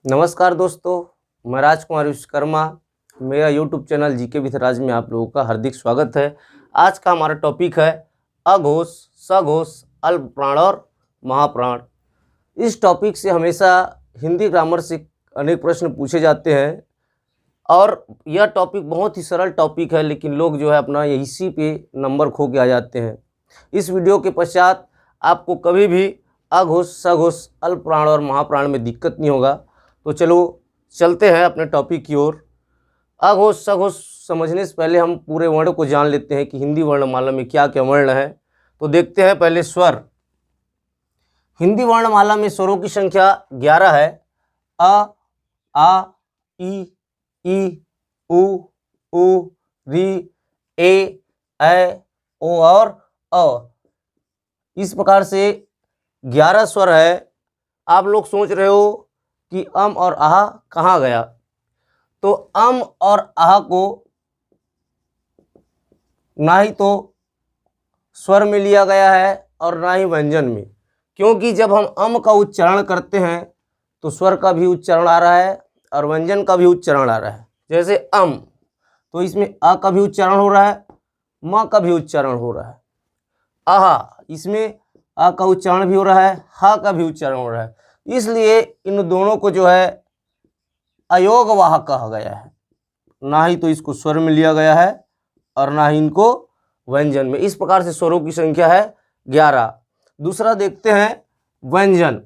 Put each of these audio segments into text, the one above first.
नमस्कार दोस्तों, मैं राजकुमार विश्वकर्मा। मेरा यूट्यूब चैनल जीके विथ राज में आप लोगों का हार्दिक स्वागत है। आज का हमारा टॉपिक है अघोष, सघोष, अल्प प्राण और महाप्राण। इस टॉपिक से हमेशा हिंदी ग्रामर से अनेक प्रश्न पूछे जाते हैं और यह टॉपिक बहुत ही सरल टॉपिक है, लेकिन लोग जो है अपना इसी पे नंबर खो के आ जाते हैं। इस वीडियो के पश्चात आपको कभी भी अघोष, सघोष, अल्प प्राण और महाप्राण में दिक्कत नहीं होगा। तो चलो चलते हैं अपने टॉपिक की ओर। अघोष, सघोष समझने से पहले हम पूरे वर्ण को जान लेते हैं कि हिंदी वर्णमाला में क्या क्या वर्ण है। तो देखते हैं पहले स्वर। हिंदी वर्णमाला में स्वरों की संख्या 11 है। अ, आ, ई, उ, री, ए, ओ और अ। इस प्रकार से 11 स्वर है। आप लोग सोच रहे हो कि अम और आह कहाँ गया, तो अम और आह को ना ही तो स्वर में लिया गया है और ना ही व्यंजन में, क्योंकि जब हम अम का उच्चारण करते हैं तो स्वर का भी उच्चारण आ रहा है और व्यंजन का भी उच्चारण आ रहा है। जैसे अम, तो इसमें अ का भी उच्चारण हो रहा है, म का भी उच्चारण हो रहा है। आहा, इसमें अ का उच्चारण भी हो रहा है, हा का भी उच्चारण हो रहा है। इसलिए इन दोनों को जो है अयोगवाह कहा गया है। ना ही तो इसको स्वर में लिया गया है और ना ही इनको व्यंजन में। इस प्रकार से स्वरों की संख्या है 11। दूसरा देखते हैं व्यंजन।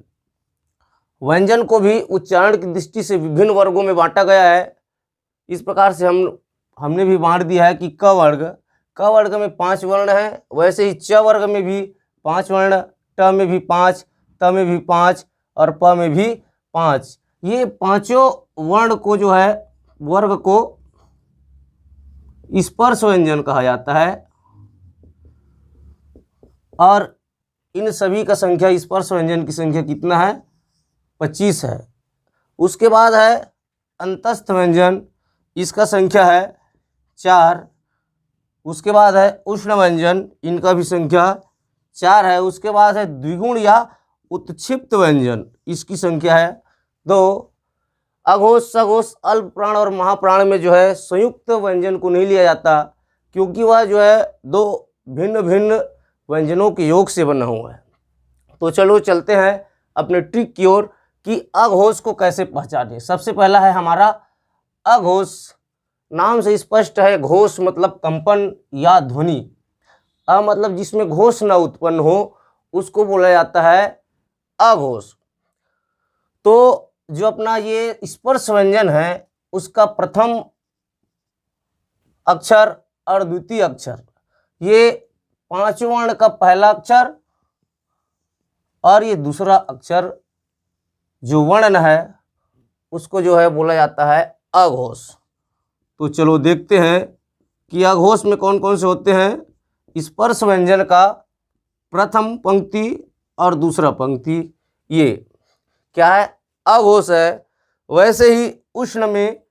व्यंजन को भी उच्चारण की दृष्टि से विभिन्न वर्गों में बांटा गया है। इस प्रकार से हमने भी बांट दिया है कि क वर्ग में 5 वर्ण है, वैसे ही च वर्ग में भी 5 वर्ण, ट में भी 5, त में भी 5 और प में भी 5। ये पांचों वर्ण को जो है वर्ग को स्पर्श व्यंजन कहा जाता है और इन सभी का संख्या, स्पर्श व्यंजन की संख्या कितना है? 25 है। उसके बाद है अंतस्थ व्यंजन, इसका संख्या है 4। उसके बाद है उष्ण व्यंजन, इनका भी संख्या 4 है। उसके बाद है द्विगुण या उत्क्षिप्त व्यंजन, इसकी संख्या है 2। अघोष, सघोष, अल्प प्राण और महाप्राण में जो है संयुक्त व्यंजन को नहीं लिया जाता, क्योंकि वह जो है 2 भिन्न भिन्न व्यंजनों के योग से बना हुआ है। तो चलो चलते हैं अपने ट्रिक की ओर कि अघोष को कैसे पहचानें। सबसे पहला है हमारा अघोष। नाम से स्पष्ट है, घोष मतलब कंपन या ध्वनि। अ मतलब जिसमें घोष न उत्पन्न हो उसको बोला जाता है अघोष। तो जो अपना ये स्पर्श व्यंजन है उसका प्रथम अक्षर और द्वितीय अक्षर, ये 5 वर्ण का पहला अक्षर और ये दूसरा अक्षर जो वर्ण है उसको जो है बोला जाता है अघोष। तो चलो देखते हैं कि अघोष में कौन कौन से होते हैं। स्पर्श व्यंजन का प्रथम पंक्ति और दूसरा पंक्ति, ये क्या है? अघोष है। वैसे ही उष्ण में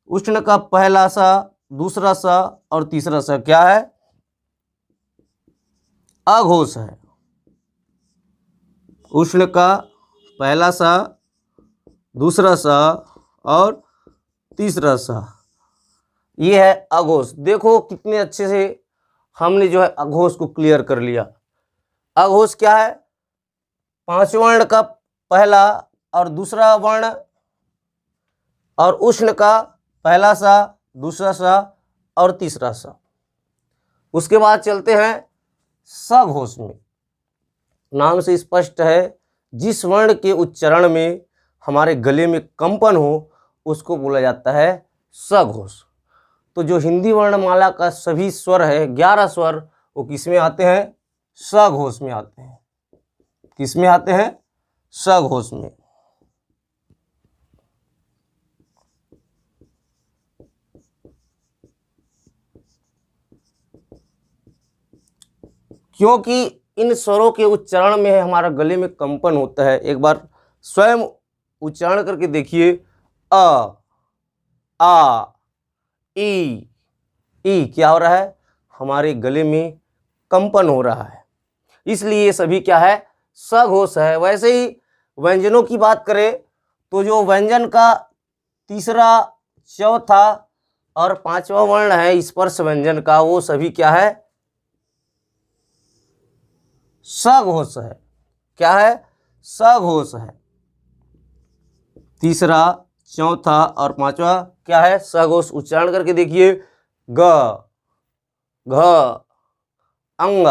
उष्ण का पहला सा, दूसरा सा और तीसरा सा क्या है? अघोष है। उष्ण का पहला सा, दूसरा सा और तीसरा सा, ये है अघोष। देखो कितने अच्छे से हमने जो है अघोष को क्लियर कर लिया। अघोष क्या है? 5 वर्ण का पहला और दूसरा वर्ण और उष्ण का पहला सा, दूसरा सा और तीसरा सा। उसके बाद चलते हैं सघोष में। नाम से स्पष्ट है, जिस वर्ण के उच्चारण में हमारे गले में कंपन हो उसको बोला जाता है सघोष। तो जो हिंदी वर्णमाला का सभी स्वर है, 11 स्वर, वो किस में आते हैं? सघोष में आते हैं। किस में आते हैं? सघोष में। क्योंकि इन स्वरों के उच्चारण में हमारा गले में कंपन होता है। एक बार स्वयं उच्चारण करके देखिए। अ, आ, ई क्या हो रहा है? हमारे गले में कंपन हो रहा है, इसलिए ये सभी क्या है, सघोष है। वैसे ही व्यंजनों की बात करें तो जो व्यंजन का तीसरा, चौथा और पांचवा वर्ण है स्पर्श व्यंजन का, वो सभी क्या है, सघोष है। क्या है, सघोष है। तीसरा, चौथा और पांचवा क्या है, सघोष। उच्चारण करके देखिए, ग, घ, अंग,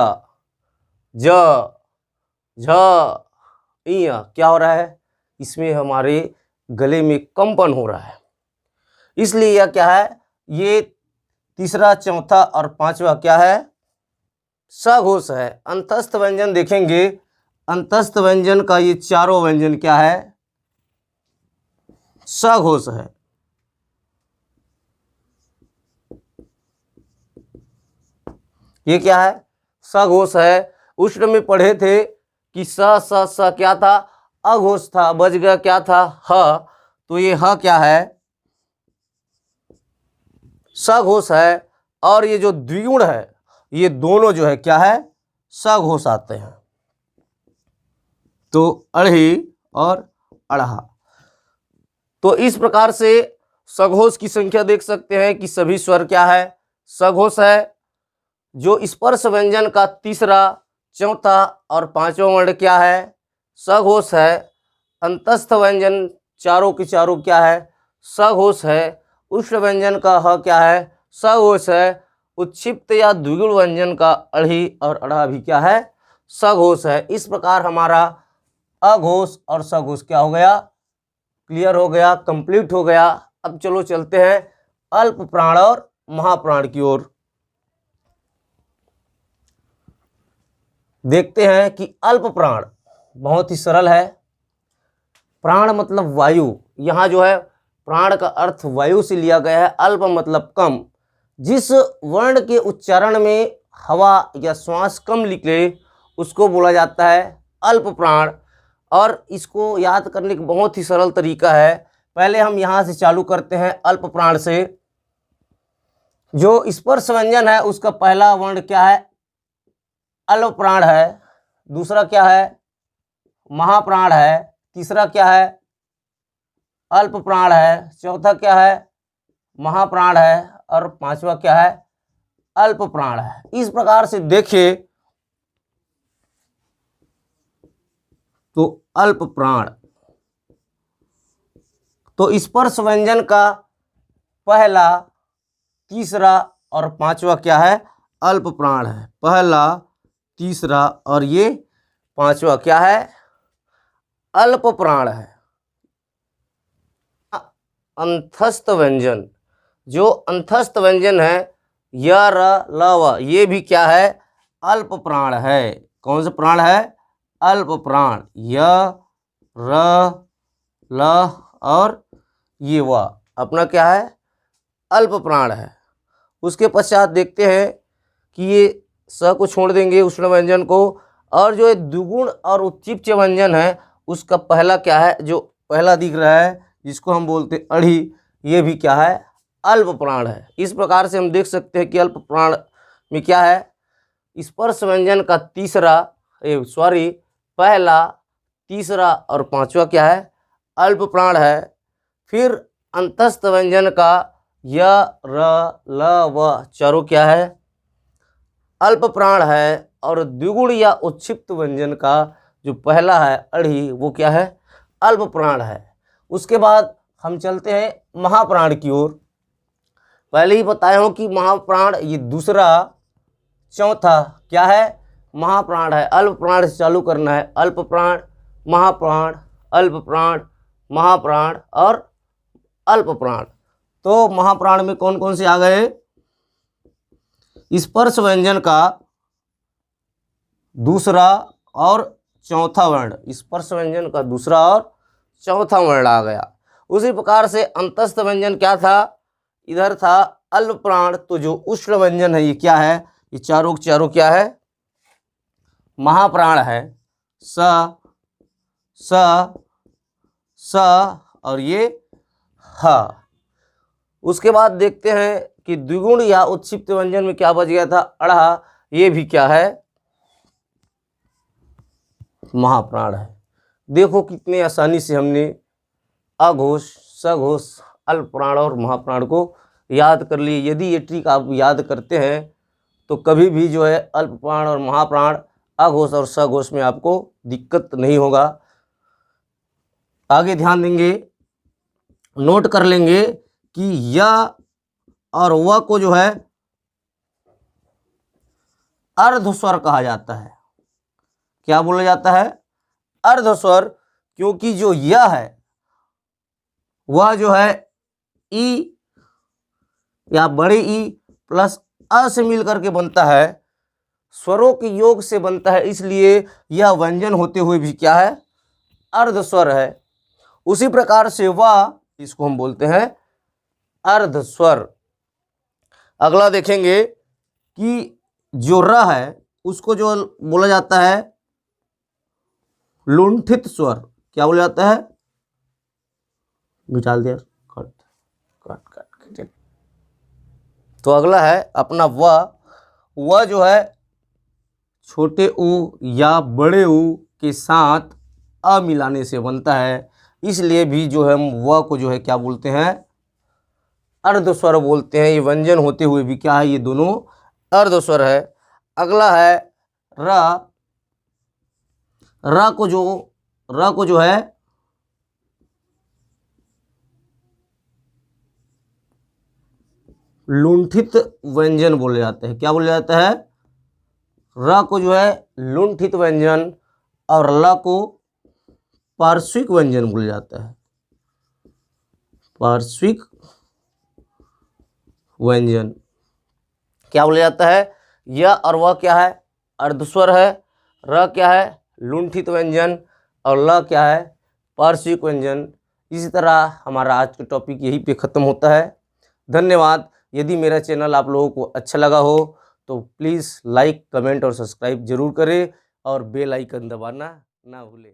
ज, झ, इय। क्या हो रहा है, इसमें हमारे गले में कंपन हो रहा है, इसलिए यह क्या है, ये तीसरा, चौथा और पांचवा क्या है, सघोष है। अंतस्थ व्यंजन देखेंगे, अंतस्थ व्यंजन का ये चारों व्यंजन क्या है, सघोष है। ये क्या है, सघोष है। उष्ण में पढ़े थे कि स क्या था, अघोष था, बच गया क्या था, ह। तो ये ह क्या है, सघोष है। और ये जो द्विगुण है, ये दोनों जो है क्या है, सघोष आते हैं। तो अढ़ी और अढ़ा। तो इस प्रकार से सघोष की संख्या देख सकते हैं कि सभी स्वर क्या है, सघोष है। जो स्पर्श व्यंजन का तीसरा, चौथा और पांचवा वर्ण क्या है, सघोष है। अंतस्थ व्यंजन चारों के चारों क्या है, सघोष है। उष्ण व्यंजन का ह क्या है, सघोष है। उच्छिप्त या द्विगुण व्यंजन का अढ़ी और अढ़ा भी क्या है, सघोष है। इस प्रकार हमारा अघोष और सघोष क्या हो गया, क्लियर हो गया, कंप्लीट हो गया। अब चलो चलते हैं अल्प प्राण और महाप्राण की ओर। देखते हैं कि अल्प प्राण बहुत ही सरल है। प्राण मतलब वायु, यहाँ जो है प्राण का अर्थ वायु से लिया गया है। अल्प मतलब कम। जिस वर्ण के उच्चारण में हवा या श्वास कम निकले उसको बोला जाता है अल्प प्राण। और इसको याद करने का बहुत ही सरल तरीका है। पहले हम यहाँ से चालू करते हैं अल्प प्राण से। जो स्पर्श व्यंजन है उसका पहला वर्ण क्या है, अल्प प्राण है। दूसरा क्या है, महाप्राण है। तीसरा क्या है, अल्प प्राण है। चौथा क्या है, महाप्राण है। और पांचवा क्या है, अल्प प्राण है। इस प्रकार से देखिए तो अल्प प्राण, तो स्पर्श व्यंजन का पहला, तीसरा और पांचवा क्या है, अल्प प्राण है। पहला, तीसरा और ये पांचवा क्या है, अल्प प्राण है। अंतस्थ व्यंजन, जो अंतस्थ व्यंजन है य, र, ल, व, ये भी क्या है, अल्प प्राण है। कौन सा प्राण है, अल्प प्राण। य, र, ल और ये व अपना क्या है, अल्प प्राण है। उसके पश्चात देखते हैं कि ये स को छोड़ देंगे, उष्ण व्यंजन को। और जो द्विगुण और उच्चिप्त व्यंजन है उसका पहला क्या है, जो पहला दिख रहा है जिसको हम बोलते अढ़ी, ये भी क्या है, अल्प प्राण है। इस प्रकार से हम देख सकते हैं कि अल्प प्राण में क्या है, स्पर्श व्यंजन का तीसरा, पहला, तीसरा और पांचवा क्या है, अल्प प्राण है। फिर अंतस्थ व्यंजन का य, र, ल, व चारों क्या है, अल्प प्राण है। और द्विगुण या उच्छिप्त व्यंजन का जो पहला है अढ़ी, वो क्या है, अल्प प्राण है। उसके बाद हम चलते हैं महाप्राण की ओर। पहले ही बताया हूँ कि महाप्राण ये दूसरा, चौथा क्या है, महाप्राण है। अल्प प्राण से चालू करना है, अल्प प्राण, महाप्राण, अल्प प्राण, महाप्राण और अल्प प्राण। तो महाप्राण में कौन कौन से आ गए, स्पर्श व्यंजन का दूसरा और चौथा वर्ण, स्पर्श व्यंजन का दूसरा और चौथा वर्ण आ गया। उसी प्रकार से अंतस्थ व्यंजन क्या था, इधर था अल्प प्राण। तो जो उष्ण व्यंजन है ये क्या है, ये चारों चारों क्या है, महाप्राण है। स, स, स और ये ह। उसके बाद देखते हैं कि द्विगुण या उत्क्षिप्त व्यंजन में क्या बच गया था, अढ़ा। ये भी क्या है, महाप्राण है। देखो कितने आसानी से हमने अघोष, सघोष, अल्पप्राण और महाप्राण को याद कर लिए। यदि ये ट्रिक आप याद करते हैं तो कभी भी जो है अल्पप्राण और महाप्राण, अघोष और सघोष में आपको दिक्कत नहीं होगा। आगे ध्यान देंगे, नोट कर लेंगे कि या और व को जो है अर्धस्वर कहा जाता है। क्या बोला जाता है, अर्धस्वर, क्योंकि जो या है वह जो है ई या बड़े ई प्लस अ से मिलकर के बनता है, स्वरों के योग से बनता है, इसलिए यह व्यंजन होते हुए भी क्या है, अर्धस्वर है। उसी प्रकार से वह, इसको हम बोलते हैं अर्धस्वर। अगला देखेंगे कि जो र है उसको जो बोला जाता है लुंठित स्वर। क्या बोला जाता है, निकाल दिया, कट कट कट। तो अगला है अपना वह जो है छोटे ऊ या बड़े ऊ के साथ अ मिलाने से बनता है, इसलिए भी जो है हम व को जो है क्या बोलते हैं, अर्धस्वर बोलते हैं। ये व्यंजन होते हुए भी क्या है, ये दोनों अर्धस्वर है। अगला है र को जो है लुंठित व्यंजन बोले जाते हैं। क्या बोले जाता है, र को जो है लुंठित व्यंजन और ल को पार्श्विक व्यंजन बोला जाता है, पार्श्विक व्यंजन। क्या बोला जाता है, यह और वह क्या है, अर्धस्वर है, र क्या है लुंठित व्यंजन और ल क्या है पार्श्विक व्यंजन। इसी तरह हमारा आज का टॉपिक यहीं पे ख़त्म होता है। धन्यवाद। यदि मेरा चैनल आप लोगों को अच्छा लगा हो तो प्लीज़ लाइक, कमेंट और सब्सक्राइब जरूर करें और बेल आइकन दबाना ना भूलें।